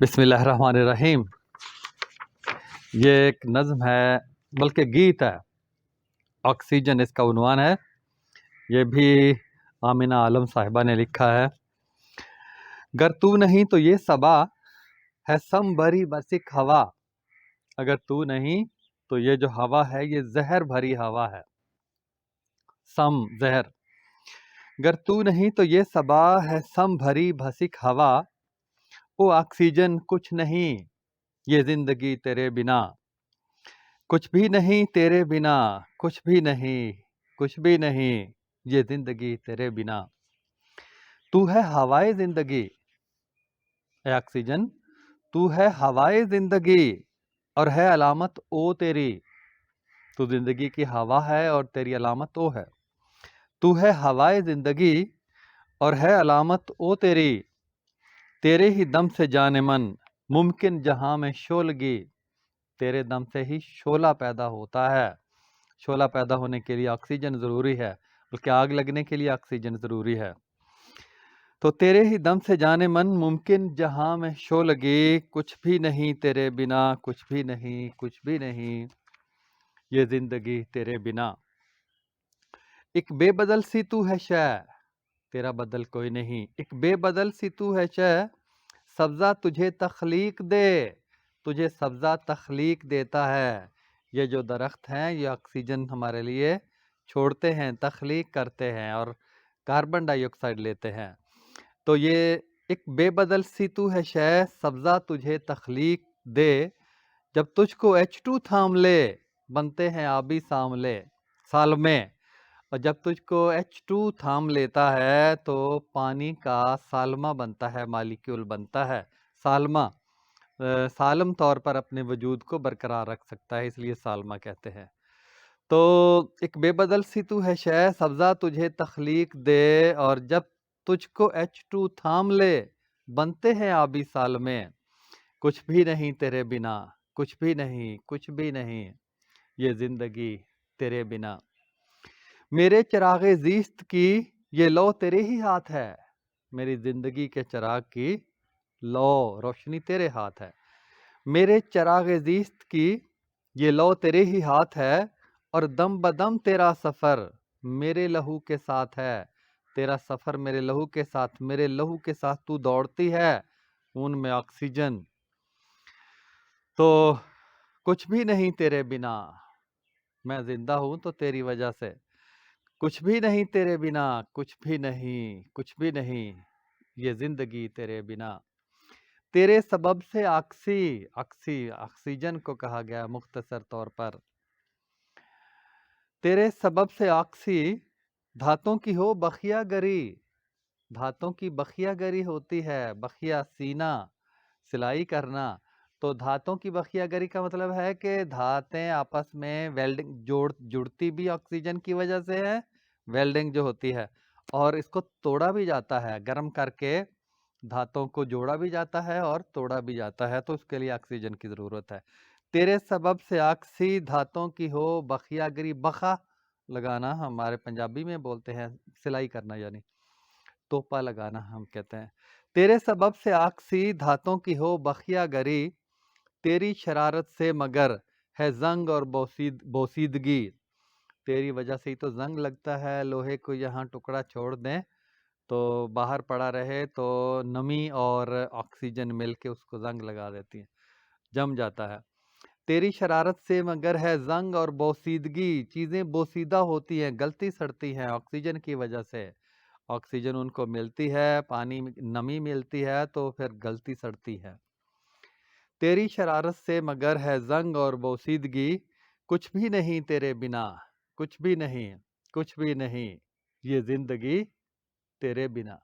بسم اللہ الرحمن الرحیم۔ یہ ایک نظم ہے بلکہ گیت ہے، آکسیجن اس کا عنوان ہے۔ یہ بھی آمنہ عالم صاحبہ نے لکھا ہے۔ گر تو نہیں تو یہ صبا ہے سم بھری بسک ہوا، اگر تو نہیں تو یہ جو ہوا ہے یہ زہر بھری ہوا ہے۔ سم زہر، گر تو نہیں تو یہ صبا ہے سم بھری بھسک ہوا، او آکسیجن کچھ نہیں یہ زندگی تیرے بنا، کچھ بھی نہیں تیرے بنا، کچھ بھی نہیں، کچھ بھی نہیں یہ زندگی تیرے بنا۔ تو ہے ہوائے زندگی اے آکسیجن، تو ہے ہوائے زندگی اور ہے علامت او تیری۔ تو زندگی کی ہوا ہے اور تیری علامت او ہے۔ تو ہے ہوائے زندگی اور ہے علامت او تیری، تیرے ہی دم سے جان من ممکن جہاں میں شولگی، تیرے دم سے ہی شعلہ پیدا ہوتا ہے۔ شعلہ پیدا ہونے کے لیے آکسیجن ضروری ہے، بلکہ آگ لگنے کے لیے آکسیجن ضروری ہے۔ تو تیرے ہی دم سے جانے من ممکن جہاں میں شولگی، کچھ بھی نہیں تیرے بنا، کچھ بھی نہیں، کچھ بھی نہیں یہ زندگی تیرے بنا۔ ایک بے بدل سی تو ہے شے، تیرا بدل کوئی نہیں، ایک بے بدل سی تو ہے شے، سبزہ تجھے تخلیق دے، تجھے سبزہ تخلیق دیتا ہے۔ یہ جو درخت ہیں یہ آکسیجن ہمارے لیے چھوڑتے ہیں، تخلیق کرتے ہیں اور کاربن ڈائی آکسائڈ لیتے ہیں۔ تو یہ ایک بے بدل سی تو ہے شے، سبزہ تجھے تخلیق دے، جب تجھ کو H2 تھام لے بنتے ہیں آبی سالمے، اور جب تجھ کو H2 تھام لیتا ہے تو پانی کا سالمہ بنتا ہے، مالیکیول بنتا ہے۔ سالمہ سالم طور پر اپنے وجود کو برقرار رکھ سکتا ہے، اس لیے سالمہ کہتے ہیں۔ تو ایک بے بدل سی تو ہے شے، سبزہ تجھے تخلیق دے، اور جب تجھ کو H2 تھام لے بنتے ہیں آبی سالمے، کچھ بھی نہیں تیرے بنا، کچھ بھی نہیں، کچھ بھی نہیں یہ زندگی تیرے بنا۔ میرے چراغ زیست کی یہ لو تیرے ہی ہاتھ ہے، میری زندگی کے چراغ کی لو روشنی تیرے ہاتھ ہے۔ میرے چراغ زیست کی یہ لو تیرے ہی ہاتھ ہے، اور دم بدم تیرا سفر میرے لہو کے ساتھ ہے۔ تیرا سفر میرے لہو کے ساتھ، میرے لہو کے ساتھ تو دوڑتی ہے، خون میں آکسیجن۔ تو کچھ بھی نہیں تیرے بنا، میں زندہ ہوں تو تیری وجہ سے، کچھ بھی نہیں تیرے بنا، کچھ بھی نہیں، کچھ بھی نہیں یہ زندگی تیرے بنا۔ تیرے سبب سے آکسیجن کو کہا گیا مختصر طور پر، تیرے سبب سے دھاتوں کی ہو بخیا گری، دھاتوں کی بخیا گری ہوتی ہے، بخیا سینا، سلائی کرنا۔ تو دھاتوں کی بخیا گری کا مطلب ہے کہ دھاتیں آپس میں ویلڈنگ جڑتی بھی آکسیجن کی وجہ سے ہے، ویلڈنگ جو ہوتی ہے، اور اس کو توڑا بھی جاتا ہے، گرم کر کے دھاتوں کو جوڑا بھی جاتا ہے اور توڑا بھی جاتا ہے، تو اس کے لیے آکسیجن کی ضرورت ہے۔ تیرے سبب سے دھاتوں کی ہو بخیا گری، بخا لگانا ہمارے پنجابی میں بولتے ہیں، سلائی کرنا یعنی توپا لگانا ہم کہتے ہیں۔ تیرے سبب سے دھاتوں کی ہو بخیا گری، تیری شرارت سے مگر ہے زنگ اور بوسیدگی، تیری وجہ سے ہی تو زنگ لگتا ہے، لوہے کو یہاں ٹکڑا چھوڑ دیں تو باہر پڑا رہے تو نمی اور آکسیجن مل کے اس کو زنگ لگا دیتی ہے، جم جاتا ہے۔ تیری شرارت سے مگر ہے زنگ اور بوسیدگی، چیزیں بوسیدہ ہوتی ہیں، گلتی سڑتی ہیں آکسیجن کی وجہ سے، آکسیجن ان کو ملتی ہے، پانی نمی ملتی ہے تو پھر گلتی سڑتی ہے۔ تیری شرارت سے مگر ہے زنگ اور بوسیدگی، کچھ بھی نہیں تیرے بنا، کچھ بھی نہیں، کچھ بھی نہیں یہ زندگی تیرے بنا۔